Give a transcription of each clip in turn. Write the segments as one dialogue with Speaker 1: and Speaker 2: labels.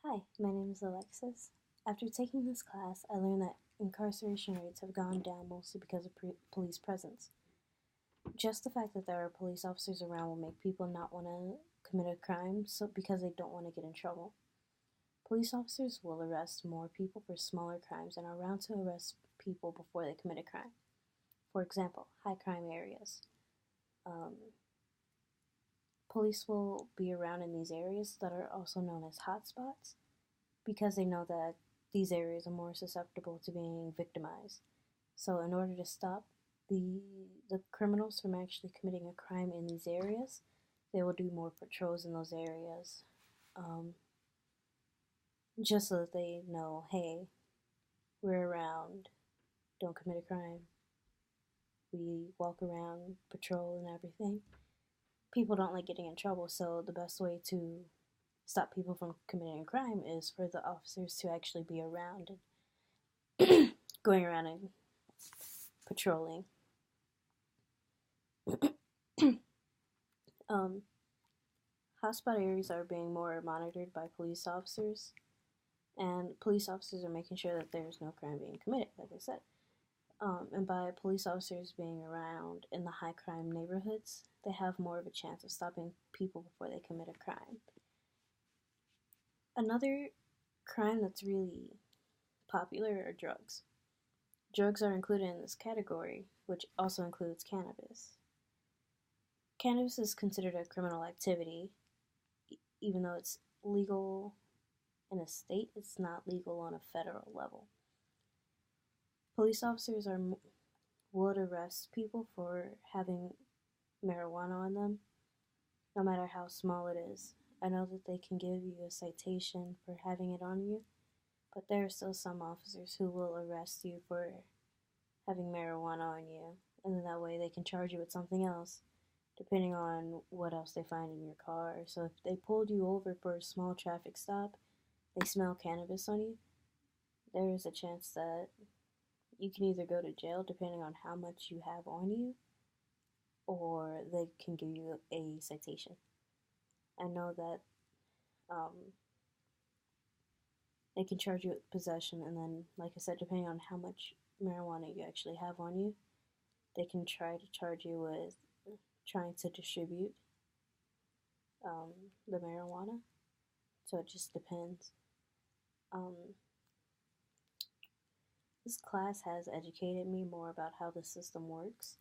Speaker 1: Hi, my name is Alexis. After taking this class, I learned that incarceration rates have gone down mostly because of police presence. Just the fact that there are police officers around will make people not want to commit a crime because they don't want to get in trouble. Police officers will arrest more people for smaller crimes and are around to arrest people before they commit a crime. For example, high crime areas. Um, Police will be around in these areas that are also known as hotspots because they know that these areas are more susceptible to being victimized. So, in order to stop the the criminals from actually committing a crime in these areas, they will do more patrols in those areas, um, just so that they know, hey, we're around, don't commit a crime. We walk around, patrol, and everything. People don't like getting in trouble, so the best way to stop people from committing a crime is for the officers to actually be around and going around and patrolling. um, Hotspot areas are being more monitored by police officers, and police officers are making sure that there's no crime being committed, like I said. And by police officers being around in the high crime neighborhoods, they have more of a chance of stopping people before they commit a crime. Another crime that's really popular are drugs. Drugs are included in this category, which also includes cannabis. Cannabis is considered a criminal activity, even though it's legal in a state, it's not legal on a federal level. Police officers would arrest people for having marijuana on them, no matter how small it is. I know that they can give you a citation for having it on you, but there are still some officers who will arrest you for having marijuana on you, and then that way they can charge you with something else, depending on what else they find in your car. So if they pulled you over for a small traffic stop, they smell cannabis on you, there is a chance that you can either go to jail depending on how much you have on you, or they can give you a citation. I know that they can charge you with possession, and then, like I said, depending on how much marijuana you actually have on you, they can try to charge you with trying to distribute the marijuana. So it just depends. Um, this class has educated me more about how the system works,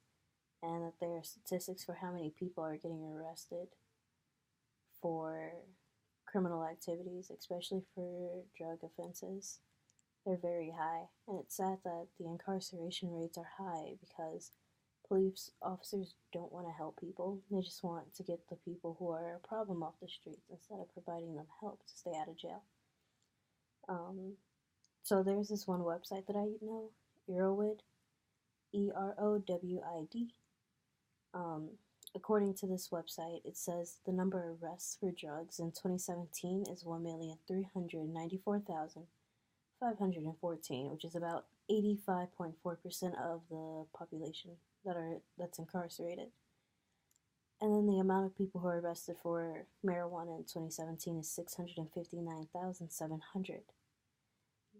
Speaker 1: and that there are statistics for how many people are getting arrested for criminal activities, especially for drug offenses. They're very high, and it's sad that the incarceration rates are high because police officers don't want to help people. They just want to get the people who are a problem off the streets instead of providing them help to stay out of jail. So there's this one website that I know, Erowid, EROWID. According to this website, it says the number of arrests for drugs in 2017 is 1,394,514, which is about 85.4% of the population that's incarcerated. And then the amount of people who are arrested for marijuana in 2017 is 659,700.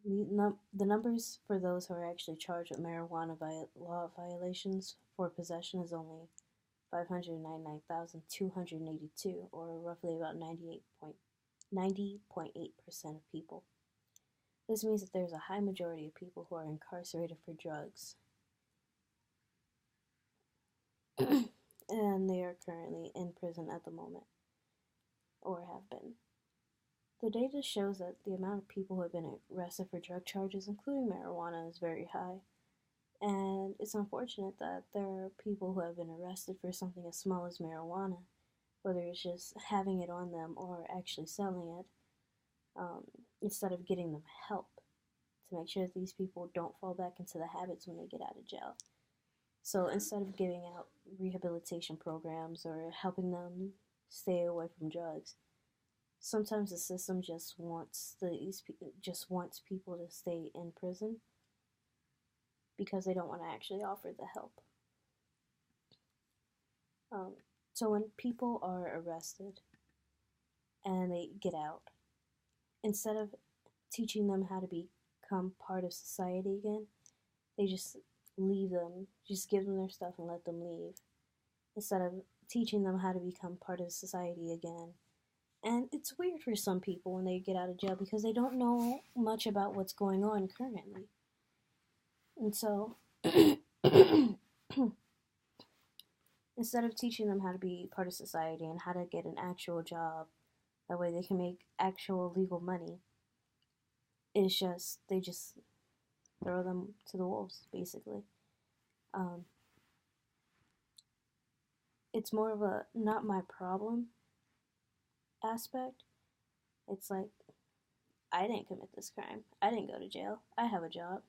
Speaker 1: The numbers for those who are actually charged with marijuana law violations for possession is only 599,282, or roughly about 90.8% of people. This means that there's a high majority of people who are incarcerated for drugs, and they are currently in prison at the moment, or have been. The data shows that the amount of people who have been arrested for drug charges, including marijuana, is very high. And it's unfortunate that there are people who have been arrested for something as small as marijuana, whether it's just having it on them or actually selling it, instead of getting them help to make sure that these people don't fall back into the habits when they get out of jail. So instead of giving out rehabilitation programs or helping them stay away from drugs, sometimes the system just wants people to stay in prison because they don't want to actually offer the help. So when people are arrested and they get out, instead of teaching them how to become part of society again, they just leave them, just give them their stuff and let them leave, instead of teaching them how to become part of society again. And it's weird for some people when they get out of jail because they don't know much about what's going on currently. And so, instead of teaching them how to be part of society and how to get an actual job, that way they can make actual legal money, it's just, they just throw them to the wolves, basically. It's more of a not my problem aspect. It's like, I didn't commit this crime. I didn't go to jail. I have a job.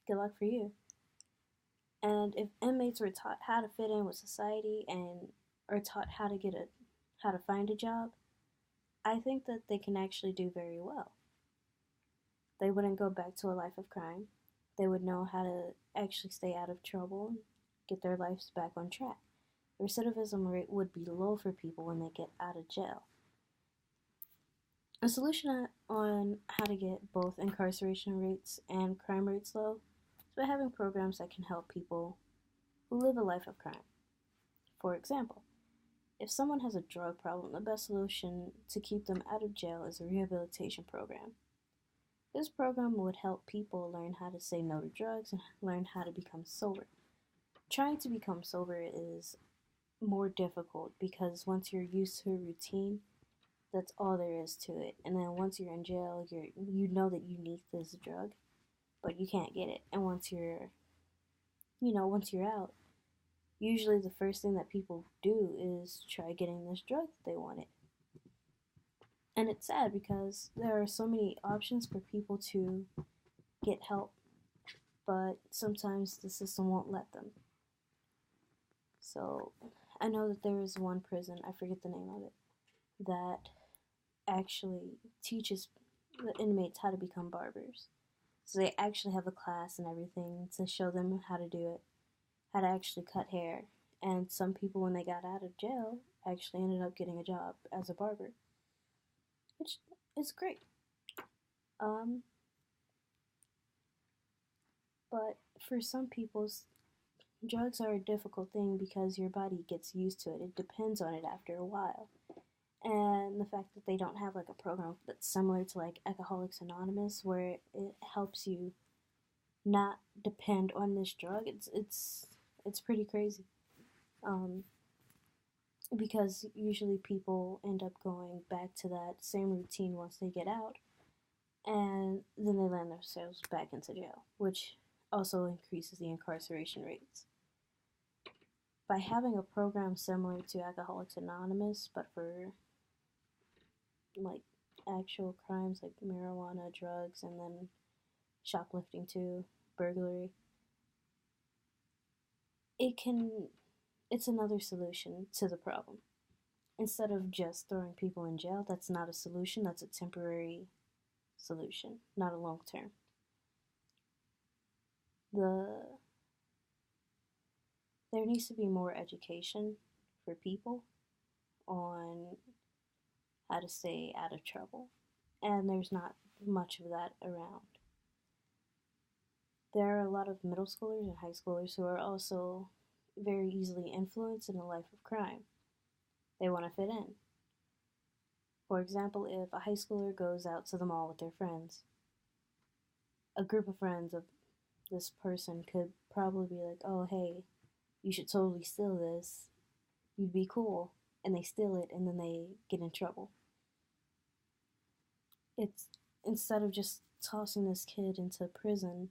Speaker 1: Good luck for you. And if inmates were taught how to fit in with society and are taught how to find a job, I think that they can actually do very well. They wouldn't go back to a life of crime. They would know how to actually stay out of trouble and get their lives back on track. The recidivism rate would be low for people when they get out of jail. A solution on how to get both incarceration rates and crime rates low is by having programs that can help people who live a life of crime. For example, if someone has a drug problem, the best solution to keep them out of jail is a rehabilitation program. This program would help people learn how to say no to drugs and learn how to become sober. Trying to become sober is more difficult because once you're used to a routine, that's all there is to it. And then once you're in jail, you know that you need this drug, but you can't get it. And once you're out, usually the first thing that people do is try getting this drug that they wanted. And it's sad because there are so many options for people to get help, but sometimes the system won't let them. So I know that there is one prison, I forget the name of it, that actually teaches the inmates how to become barbers. So they actually have a class and everything to show them how to do it, how to actually cut hair. And some people, when they got out of jail, actually ended up getting a job as a barber, which is great. But for some people, drugs are a difficult thing because your body gets used to it. It depends on it after a while. And the fact that they don't have like a program that's similar to like Alcoholics Anonymous, where it helps you not depend on this drug, it's pretty crazy. Because usually people end up going back to that same routine once they get out, and then they land themselves back into jail, which also increases the incarceration rates. By having a program similar to Alcoholics Anonymous, but for like actual crimes like marijuana, drugs, and then shoplifting too, burglary, it's another solution to the problem. Instead of just throwing people in jail, that's not a solution, that's a temporary solution, not a long term. There needs to be more education for people on how to stay out of trouble, and there's not much of that around. There are a lot of middle schoolers and high schoolers who are also very easily influenced in a life of crime. They want to fit in. For example, if a high schooler goes out to the mall with their friends, a group of friends of this person could probably be like, oh, hey, you should totally steal this. You'd be cool. And they steal it, and then they get in trouble. It's, instead of just tossing this kid into prison,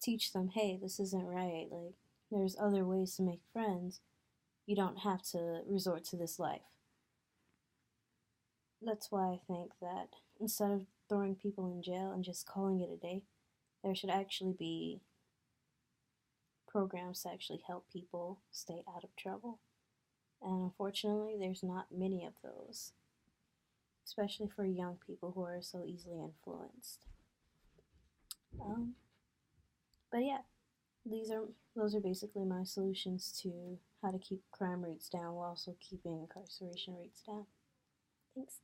Speaker 1: teach them, hey, this isn't right. Like, there's other ways to make friends. You don't have to resort to this life. That's why I think that instead of throwing people in jail and just calling it a day, there should actually be programs to actually help people stay out of trouble. And unfortunately, there's not many of those, especially for young people who are so easily influenced. But yeah, those are basically my solutions to how to keep crime rates down while also keeping incarceration rates down. Thanks.